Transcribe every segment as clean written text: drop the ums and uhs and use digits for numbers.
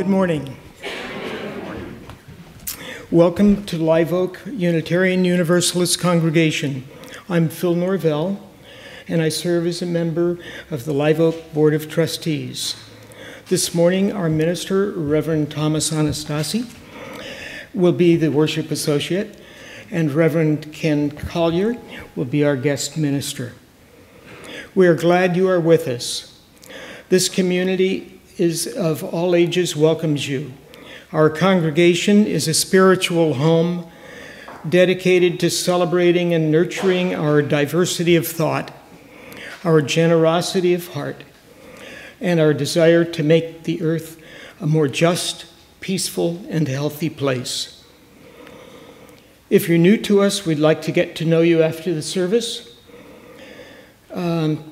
Good morning. Welcome to Live Oak Unitarian Universalist Congregation. I'm Phil Norvell, and I serve as a member of the Live Oak Board of Trustees. This morning, our minister, Reverend Thomas Anastasi, will be the worship associate, and Reverend Ken Collier will be our guest minister. We are glad you are with us. This community is of all ages welcomes you. Our congregation is a spiritual home dedicated to celebrating and nurturing our diversity of thought, our generosity of heart, and our desire to make the earth a more just, peaceful, and healthy place. If you're new to us, we'd like to get to know you after the service.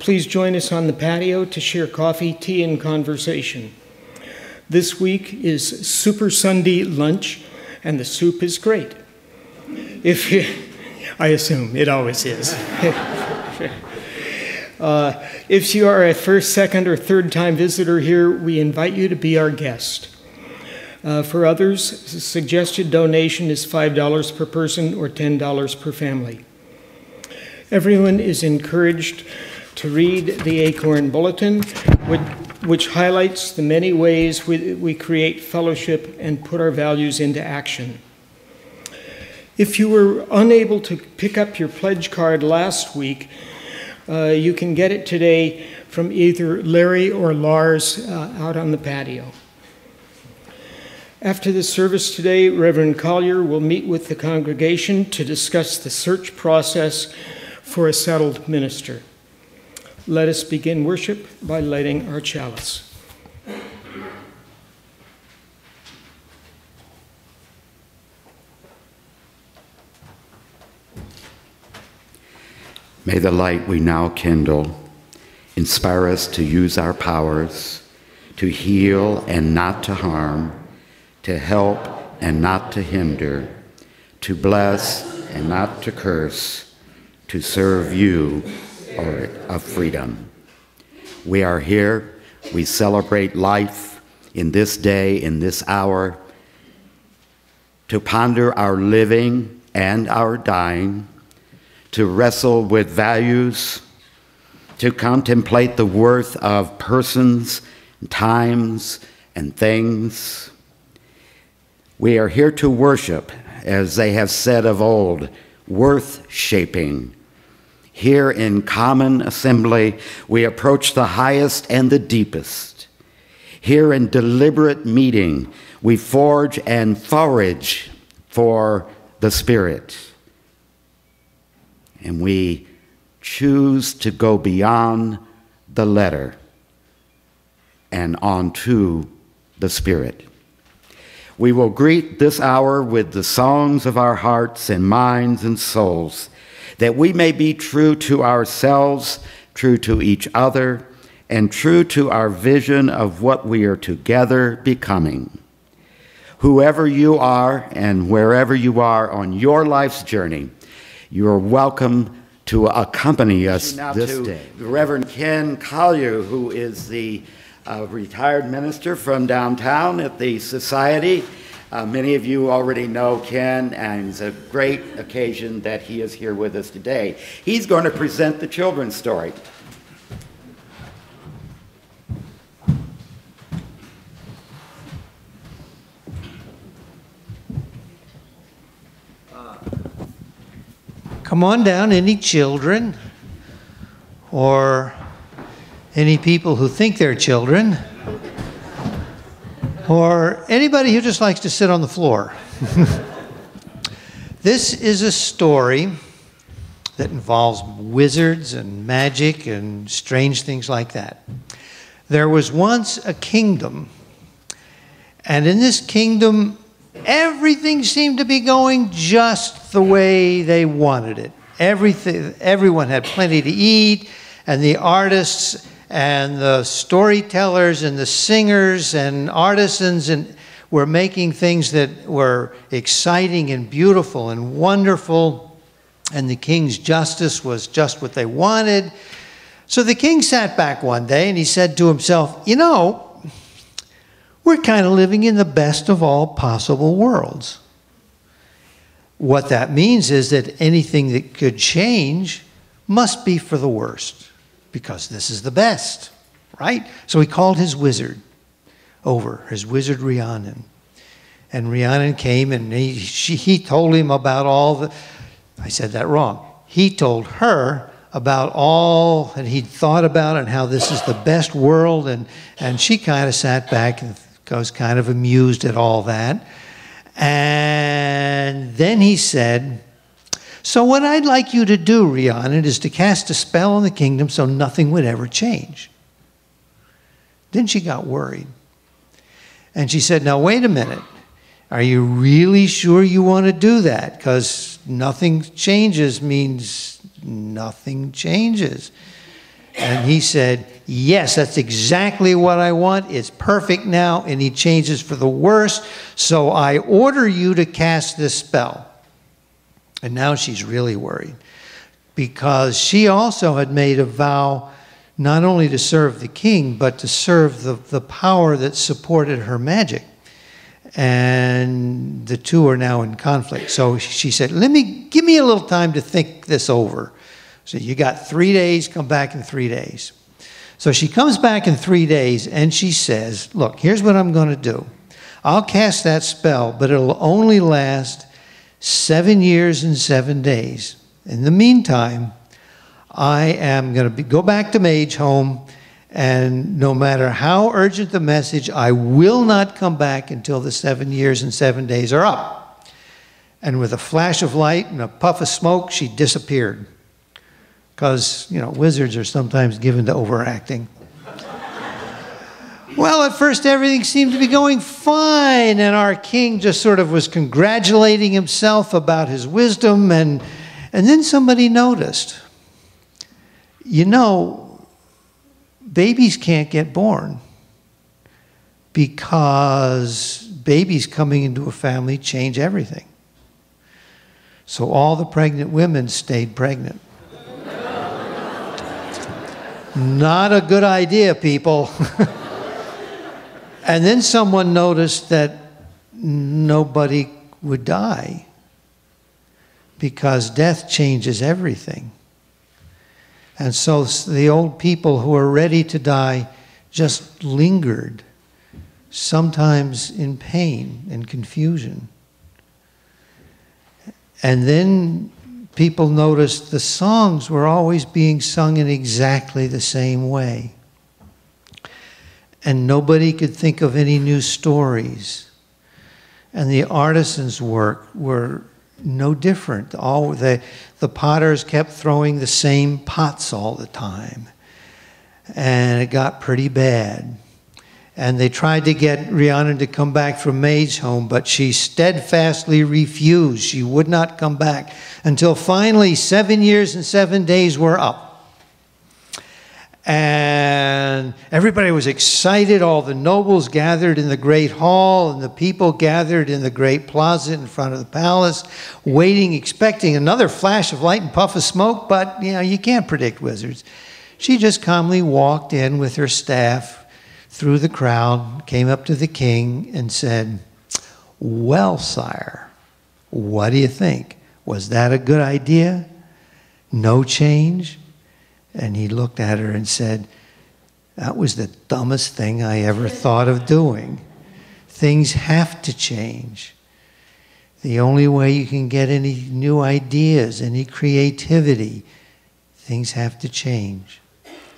Please join us on the patio to share coffee, tea, and conversation. This week is Super Sunday lunch, and the soup is great. I assume it always is. If you are a first, second, or third time visitor here, we invite you to be our guest. For others, the suggested donation is $5 per person or $10 per family. Everyone is encouraged to read the Acorn Bulletin, which highlights the many ways we create fellowship and put our values into action. If you were unable to pick up your pledge card last week, you can get it today from either Larry or Lars out on the patio. After the service today, Reverend Collier will meet with the congregation to discuss the search process for a settled minister. Let us begin worship by lighting our chalice. May the light we now kindle inspire us to use our powers, to heal and not to harm, to help and not to hinder, to bless and not to curse, to serve you of freedom. We are here, we celebrate life in this day, in this hour, to ponder our living and our dying, to wrestle with values, to contemplate the worth of persons, times, and things. We are here to worship, as they have said of old, worth-shaping. Here in common assembly, we approach the highest and the deepest. Here in deliberate meeting, we forge and forage for the Spirit. And we choose to go beyond the letter and onto the Spirit. We will greet this hour with the songs of our hearts and minds and souls, that we may be true to ourselves, true to each other, and true to our vision of what we are together becoming. Whoever you are and wherever you are on your life's journey, you are welcome to accompany us this day. Reverend Ken Collier, who is the retired minister from downtown at the Society. Many of you already know Ken, and it's a great occasion that he is here with us today. He's going to present the children's story. Come on down, any children or any people who think they're children, or anybody who just likes to sit on the floor. This is a story that involves wizards and magic and strange things like that. There was once a kingdom, and in this kingdom, everything seemed to be going just the way they wanted it. Everyone had plenty to eat, and the artists and the storytellers and the singers and artisans were making things that were exciting and beautiful and wonderful, and the king's justice was just what they wanted. So the king sat back one day and he said to himself, you know, we're kind of living in the best of all possible worlds. What that means is that anything that could change must be for the worst, because this is the best, right? So he called his wizard over, his wizard Rhiannon. And Rhiannon came and he told him about all the, I said that wrong. He told her about all that he'd thought about and how this is the best world. And she kind of sat back and was kind of amused at all that. And then he said, so what I'd like you to do, Rhiannon, is to cast a spell on the kingdom so nothing would ever change. Then she got worried. And she said, now wait a minute. Are you really sure you want to do that? Because nothing changes means nothing changes. And he said, yes, that's exactly what I want. It's perfect now. And he changes for the worst. So I order you to cast this spell. And now she's really worried, because she also had made a vow not only to serve the king, but to serve the power that supported her magic. And the two are now in conflict. So she said, give me a little time to think this over. So you got 3 days, come back in 3 days. So she comes back in 3 days and she says, look, here's what I'm going to do. I'll cast that spell, but it'll only last 7 years and 7 days. In the meantime, I am going to go back to Mage Home, and no matter how urgent the message, I will not come back until the 7 years and 7 days are up. And with a flash of light and a puff of smoke, she disappeared. Because, you know, wizards are sometimes given to overacting. Well, at first everything seemed to be going fine, and our king just sort of was congratulating himself about his wisdom, and then somebody noticed, you know, babies can't get born because babies coming into a family change everything. So all the pregnant women stayed pregnant. Not a good idea, people. And then someone noticed that nobody would die because death changes everything. And so the old people who were ready to die just lingered, sometimes in pain and confusion. And then people noticed the songs were always being sung in exactly the same way. And nobody could think of any new stories. And the artisans' work were no different. The potters kept throwing the same pots all the time. And it got pretty bad. And they tried to get Rhiannon to come back from Mage Home, but she steadfastly refused. She would not come back until finally 7 years and 7 days were up. And everybody was excited. All the nobles gathered in the great hall, and the people gathered in the great plaza in front of the palace, waiting, expecting another flash of light and puff of smoke, but you know, you can't predict wizards. She just calmly walked in with her staff through the crowd, came up to the king and said, well, sire, what do you think? Was that a good idea? No change? And he looked at her and said, that was the dumbest thing I ever thought of doing. Things have to change. The only way you can get any new ideas, any creativity, things have to change.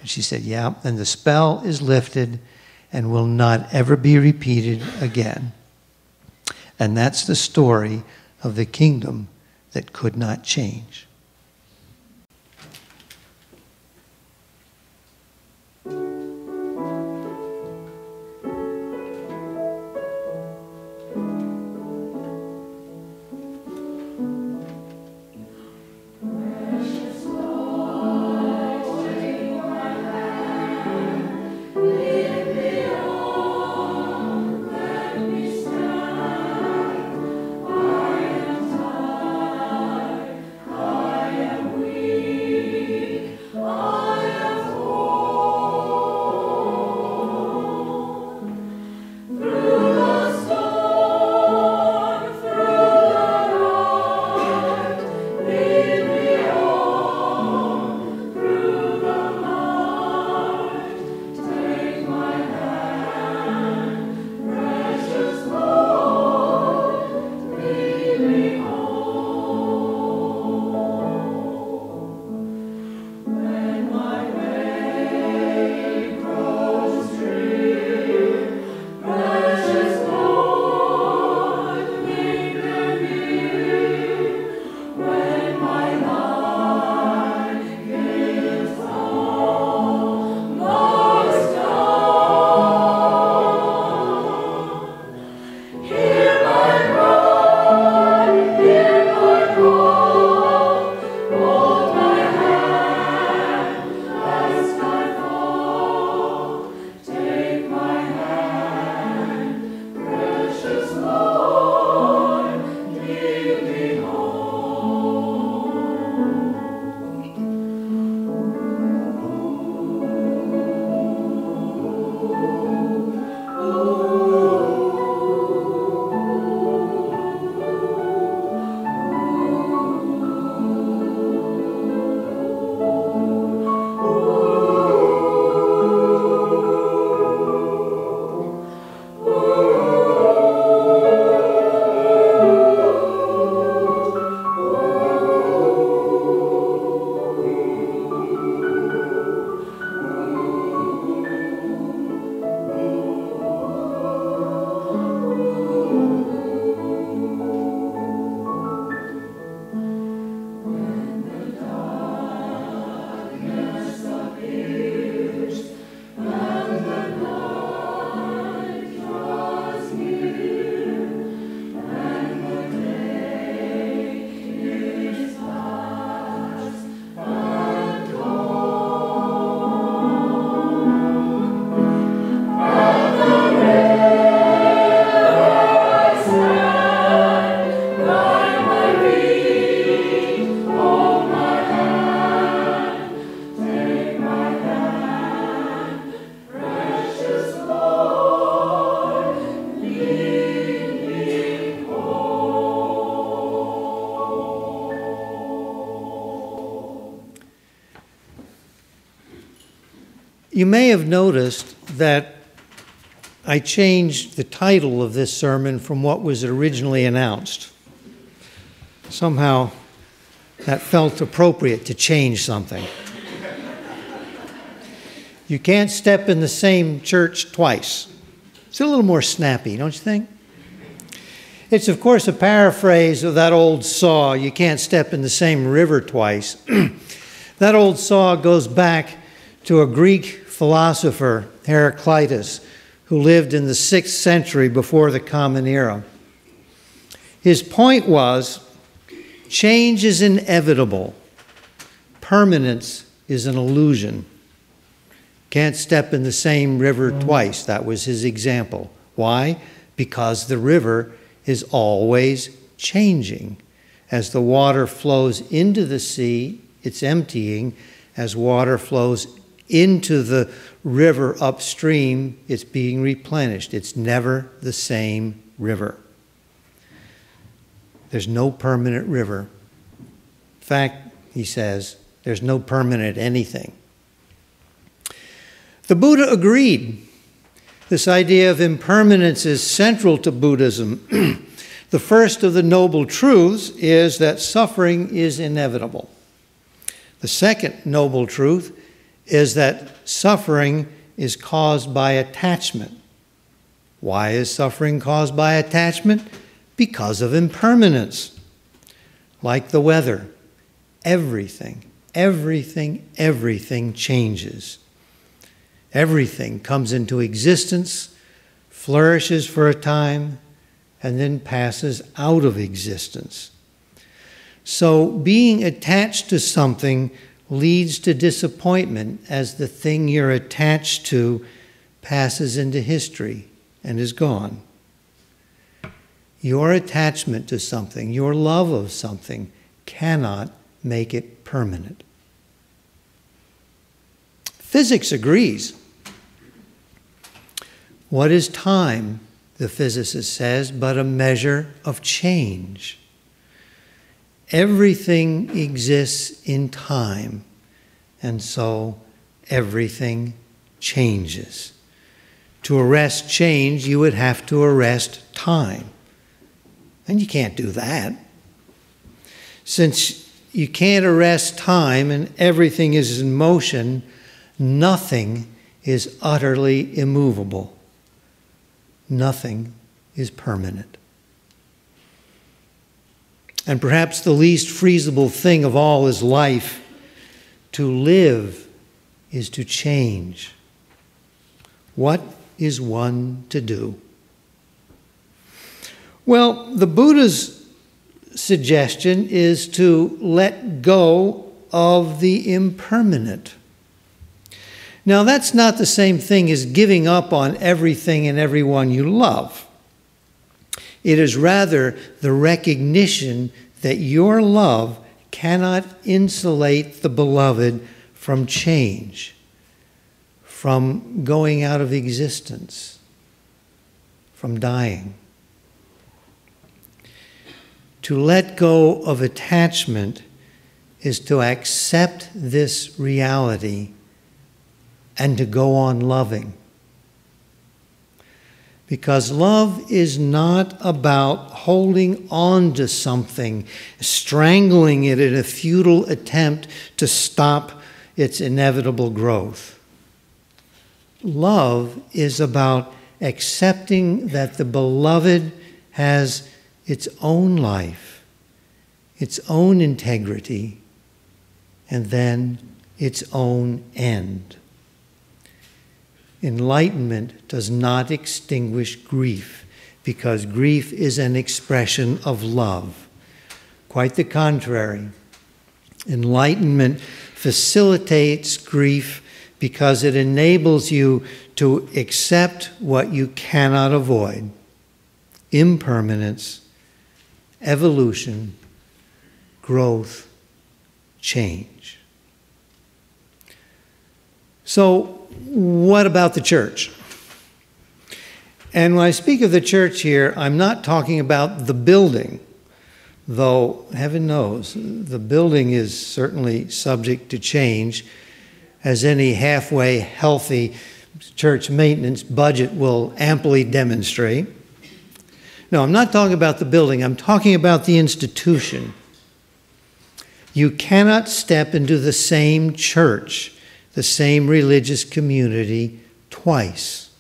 And she said, yeah, and the spell is lifted and will not ever be repeated again. And that's the story of the kingdom that could not change. You may have noticed that I changed the title of this sermon from what was originally announced. Somehow that felt appropriate to change something. You can't step in the same church twice. It's a little more snappy, don't you think? It's, of course, a paraphrase of that old saw, you can't step in the same river twice. That old saw goes back to a Greek philosopher, Heraclitus, who lived in the 6th century before the Common Era. His point was, change is inevitable. Permanence is an illusion. Can't step in the same river twice. That was his example. Why? Because the river is always changing. As the water flows into the sea, it's emptying. As water flows into the river upstream, it's being replenished. It's never the same river. There's no permanent river. In fact, he says, there's no permanent anything. The Buddha agreed. This idea of impermanence is central to Buddhism. The first of the Noble Truths is that suffering is inevitable. The second Noble Truth is that suffering is caused by attachment. Why is suffering caused by attachment? Because of impermanence. Like the weather, everything changes. Everything comes into existence, flourishes for a time, and then passes out of existence. So being attached to something leads to disappointment as the thing you're attached to passes into history and is gone. Your attachment to something, your love of something, cannot make it permanent. Physics agrees. What is time, the physicist says, but a measure of change? Everything exists in time, and so everything changes. To arrest change, you would have to arrest time. And you can't do that. Since you can't arrest time and everything is in motion, nothing is utterly immovable. Nothing is permanent. And perhaps the least freezable thing of all is life. To live is to change. What is one to do? Well, the Buddha's suggestion is to let go of the impermanent. Now, that's not the same thing as giving up on everything and everyone you love. It is rather the recognition that your love cannot insulate the beloved from change, from going out of existence, from dying. To let go of attachment is to accept this reality and to go on loving. Because love is not about holding on to something, strangling it in a futile attempt to stop its inevitable growth. Love is about accepting that the beloved has its own life, its own integrity, and then its own end. Enlightenment does not extinguish grief, because grief is an expression of love. Quite the contrary. Enlightenment facilitates grief because it enables you to accept what you cannot avoid: impermanence, evolution, growth, change. So, what about the church? And when I speak of the church here, I'm not talking about the building, though heaven knows the building is certainly subject to change. as any halfway healthy church maintenance budget will amply demonstrate. No, I'm not talking about the building. I'm talking about the institution. You cannot step into the same church, the same religious community twice.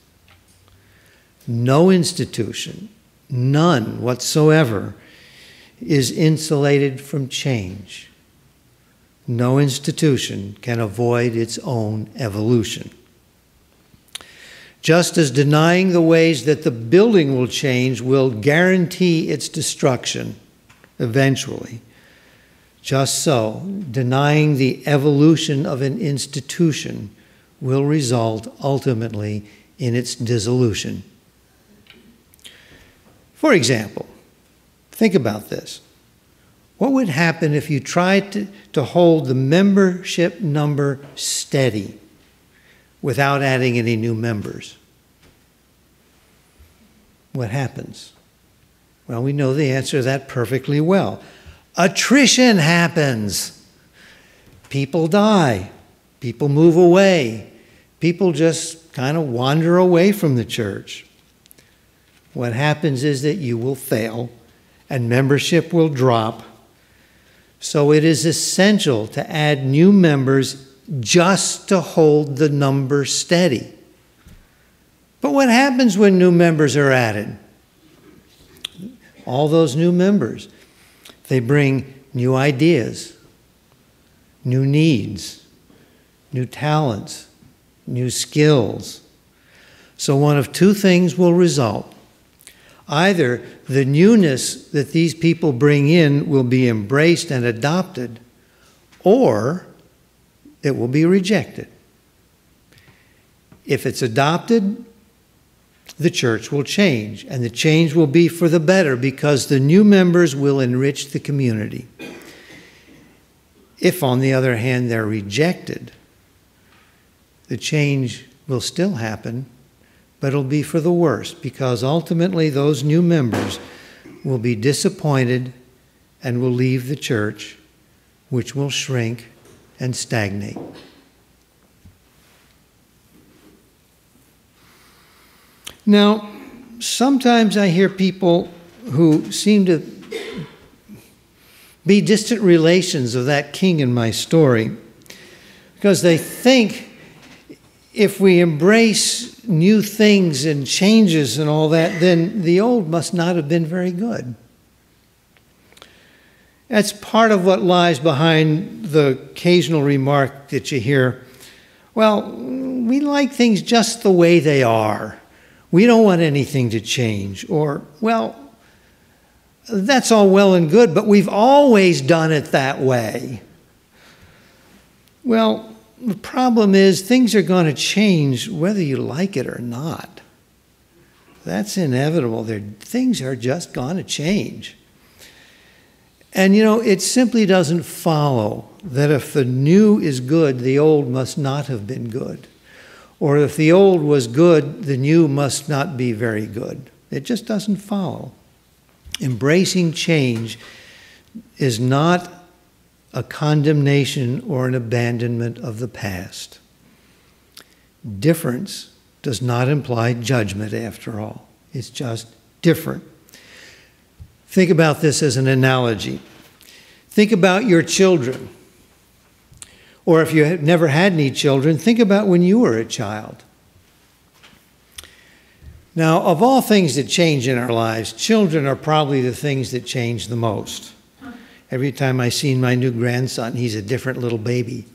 No institution, none whatsoever, is insulated from change. No institution can avoid its own evolution. Just as denying the ways that the building will change will guarantee its destruction eventually, just so denying the evolution of an institution will result ultimately in its dissolution. For example, think about this. What would happen if you tried to hold the membership number steady without adding any new members? What happens? Well, we know the answer to that perfectly well. Attrition happens. People die. People move away. People just kind of wander away from the church. What happens is that you will fail and membership will drop. So it is essential to add new members just to hold the number steady. But what happens when new members are added? All those new members, they bring new ideas, new needs, new talents, new skills. So one of two things will result. Either the newness that these people bring in will be embraced and adopted, or it will be rejected. If it's adopted, the church will change, and the change will be for the better because the new members will enrich the community. If, on the other hand, they're rejected, the change will still happen, but it'll be for the worse because ultimately those new members will be disappointed and will leave the church, which will shrink and stagnate. Now, sometimes I hear people who seem to be distant relations of that king in my story because they think if we embrace new things and changes and all that, then the old must not have been very good. That's part of what lies behind the occasional remark that you hear, well, we like things just the way they are. We don't want anything to change. Or, well, that's all well and good, but we've always done it that way. Well, the problem is things are going to change whether you like it or not. That's inevitable. Things are just going to change. And you know, it simply doesn't follow that if the new is good, the old must not have been good. Or if the old was good, the new must not be very good. It just doesn't follow. Embracing change is not a condemnation or an abandonment of the past. Difference does not imply judgment, after all. It's just different. Think about this as an analogy. Think about your children. Or if you have never had any children, think about when you were a child. Now, of all things that change in our lives, children are probably the things that change the most. Every time I see my new grandson, he's a different little baby.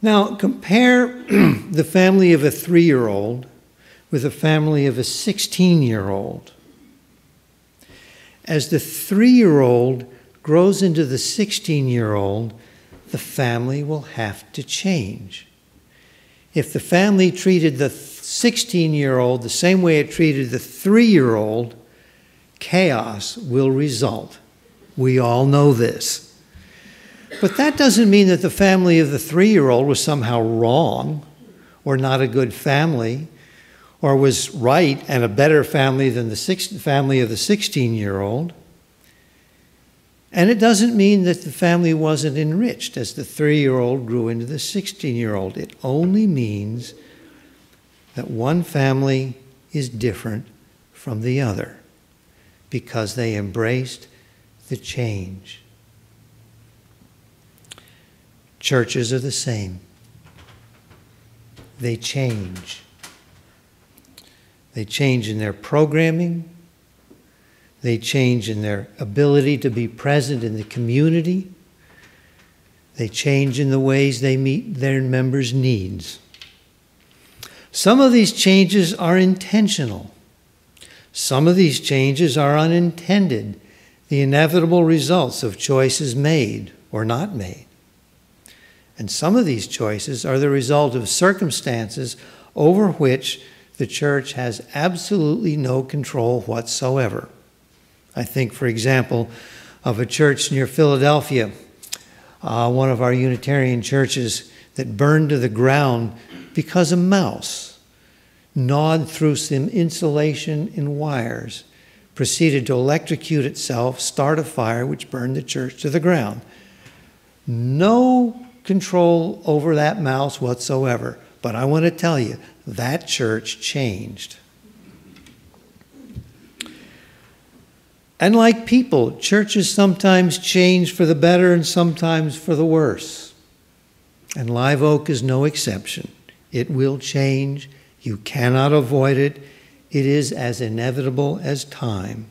Now, compare the family of a 3-year-old with the family of a 16-year-old. As the 3-year-old grows into the 16-year-old, the family will have to change. If the family treated the 16-year-old the same way it treated the 3-year-old, chaos will result. We all know this. But that doesn't mean that the family of the 3-year-old was somehow wrong or not a good family or was right and a better family than the family of the 16-year-old. And it doesn't mean that the family wasn't enriched as the 3-year-old grew into the 16-year-old. It only means that one family is different from the other because they embraced the change. Churches are the same. They change. They change in their programming. They change in their ability to be present in the community. They change in the ways they meet their members' needs. Some of these changes are intentional. Some of these changes are unintended, the inevitable results of choices made or not made. And some of these choices are the result of circumstances over which the church has absolutely no control whatsoever. I think, for example, of a church near Philadelphia, one of our Unitarian churches that burned to the ground because a mouse gnawed through some insulation and wires, proceeded to electrocute itself, start a fire which burned the church to the ground. No control over that mouse whatsoever. But I want to tell you, that church changed. And like people, churches sometimes change for the better and sometimes for the worse. And Live Oak is no exception. It will change. You cannot avoid it. It is as inevitable as time.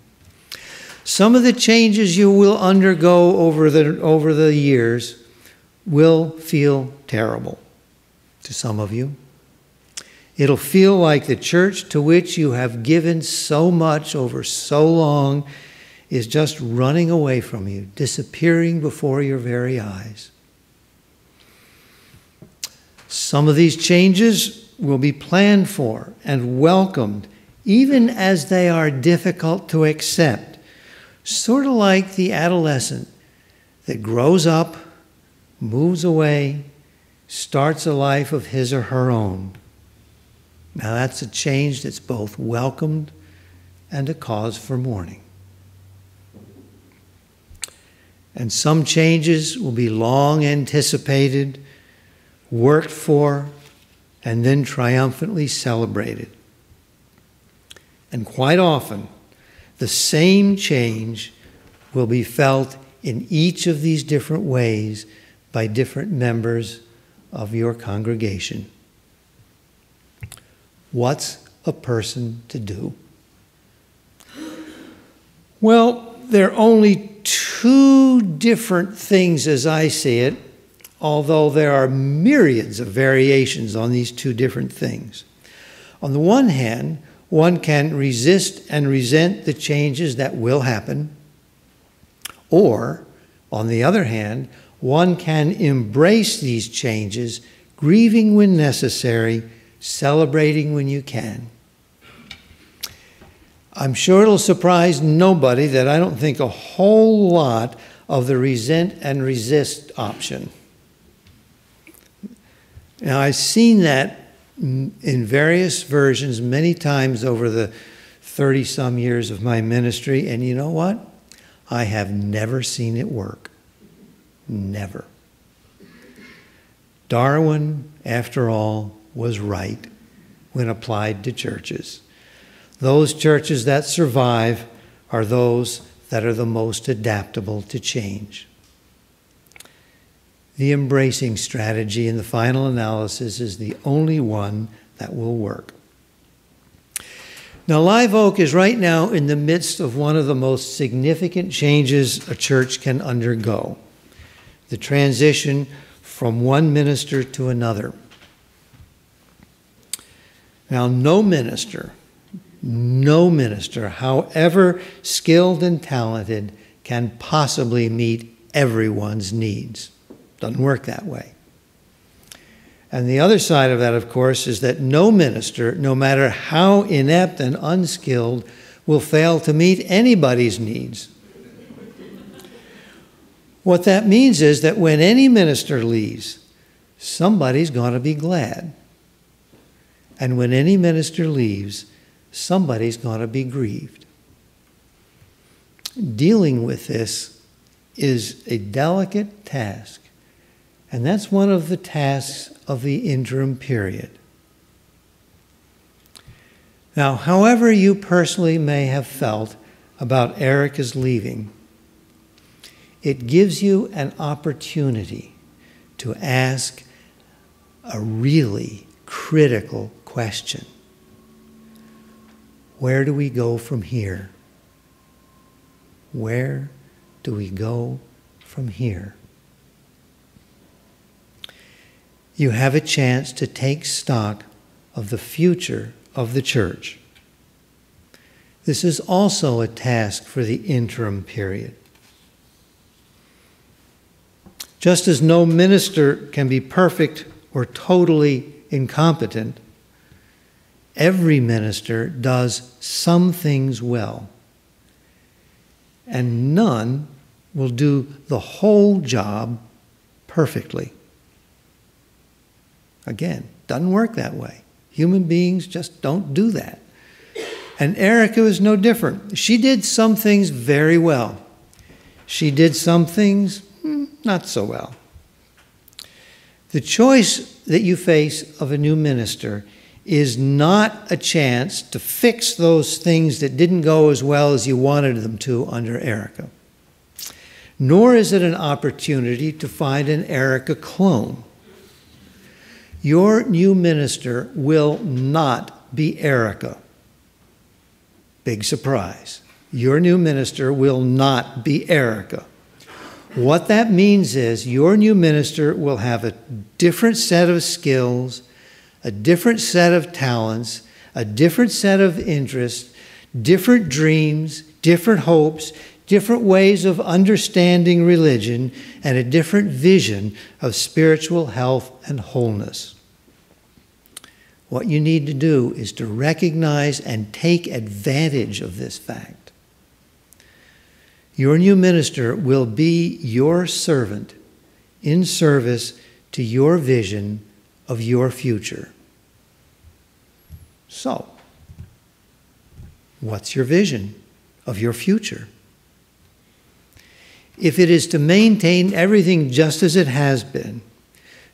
Some of the changes you will undergo over the years will feel terrible to some of you. It'll feel like the church to which you have given so much over so long is just running away from you, disappearing before your very eyes. Some of these changes will be planned for and welcomed, even as they are difficult to accept, sort of like the adolescent that grows up, moves away, starts a life of his or her own. Now that's a change that's both welcomed and a cause for mourning. And some changes will be long anticipated, worked for, and then triumphantly celebrated. And quite often, the same change will be felt in each of these different ways by different members of your congregation. What's a person to do? Well, there are only two different things as I see it, although there are myriads of variations on these two different things. On the one hand, one can resist and resent the changes that will happen, or, on the other hand, one can embrace these changes, grieving when necessary, celebrating when you can. I'm sure it'll surprise nobody that I don't think a whole lot of the resent and resist option. Now, I've seen that in various versions many times over the 30-some years of my ministry, and you know what? I have never seen it work. Never. Darwin, after all, was right when applied to churches. Those churches that survive are those that are the most adaptable to change. The embracing strategy in the final analysis is the only one that will work. Now, Live Oak is right now in the midst of one of the most significant changes a church can undergo, the transition from one minister to another. Now, no minister, however skilled and talented, can possibly meet everyone's needs. Doesn't work that way. And the other side of that, of course, is that no minister, no matter how inept and unskilled, will fail to meet anybody's needs. What that means is that when any minister leaves, somebody's going to be glad. And when any minister leaves, somebody's going to be grieved. Dealing with this is a delicate task, and that's one of the tasks of the interim period. Now, however you personally may have felt about Erica's leaving, it gives you an opportunity to ask a really critical question. Where do we go from here? Where do we go from here? You have a chance to take stock of the future of the church. This is also a task for the interim period. Just as no minister can be perfect or totally incompetent, every minister does some things well, and none will do the whole job perfectly. Again, doesn't work that way. Human beings just don't do that. And Erica was no different. She did some things very well. She did some things not so well. The choice that you face of a new minister is not a chance to fix those things that didn't go as well as you wanted them to under Erica. Nor is it an opportunity to find an Erica clone. Your new minister will not be Erica. Big surprise. Your new minister will not be Erica. What that means is your new minister will have a different set of skills, a different set of talents, a different set of interests, different dreams, different hopes, different ways of understanding religion, and a different vision of spiritual health and wholeness. What you need to do is to recognize and take advantage of this fact. Your new minister will be your servant in service to your vision of your future. So, what's your vision of your future? If it is to maintain everything just as it has been,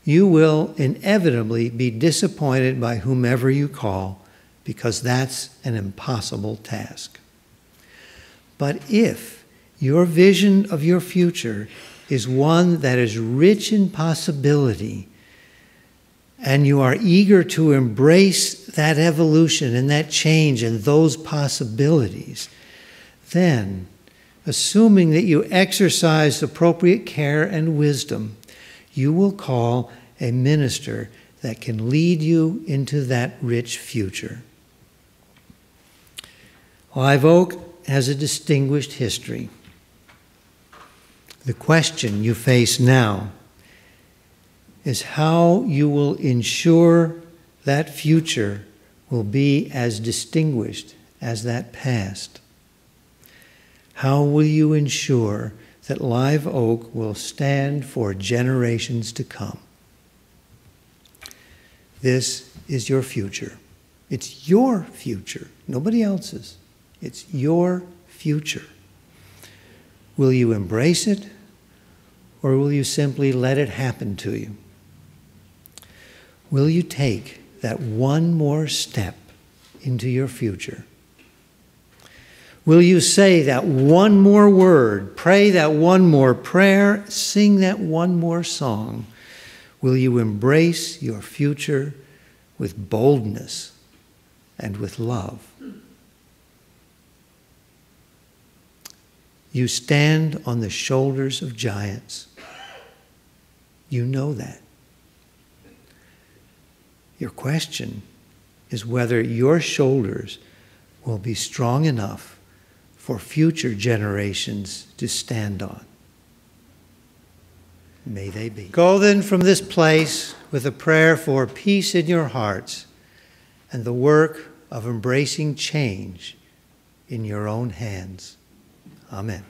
you will inevitably be disappointed by whomever you call, because that's an impossible task. But if your vision of your future is one that is rich in possibility, and you are eager to embrace that evolution and that change and those possibilities, then, assuming that you exercise appropriate care and wisdom, you will call a minister that can lead you into that rich future. Live Oak has a distinguished history. The question you face now is how you will ensure that future will be as distinguished as that past. How will you ensure that Live Oak will stand for generations to come? This is your future. It's your future, nobody else's. It's your future. Will you embrace it, or will you simply let it happen to you? Will you take that one more step into your future? Will you say that one more word, pray that one more prayer, sing that one more song? Will you embrace your future with boldness and with love? You stand on the shoulders of giants. You know that. Your question is whether your shoulders will be strong enough for future generations to stand on. May they be. Go then from this place with a prayer for peace in your hearts and the work of embracing change in your own hands. Amen.